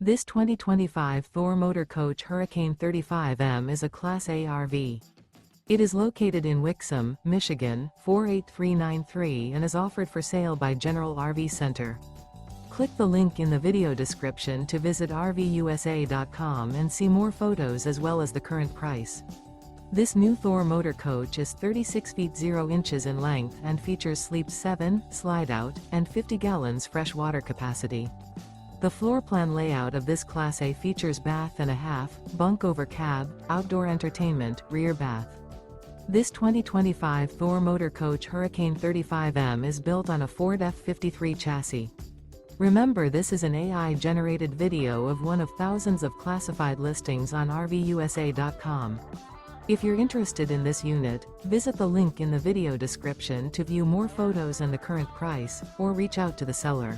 This 2025 Thor Motor Coach Hurricane 35M is a Class A RV. It is located in Wixom, Michigan, 48393 and is offered for sale by General RV Center. Click the link in the video description to visit RVUSA.com and see more photos as well as the current price. This new Thor Motor Coach is 36 feet 0 inches in length and features Sleep 7, Slideout, and 50 gallons fresh water capacity. The floor plan layout of this Class A features bath and a half, bunk over cab, outdoor entertainment, rear bath. This 2025 Thor Motor Coach Hurricane 35M is built on a Ford F53 chassis. Remember, this is an AI-generated video of one of thousands of classified listings on RVUSA.com. If you're interested in this unit, visit the link in the video description to view more photos and the current price, or reach out to the seller.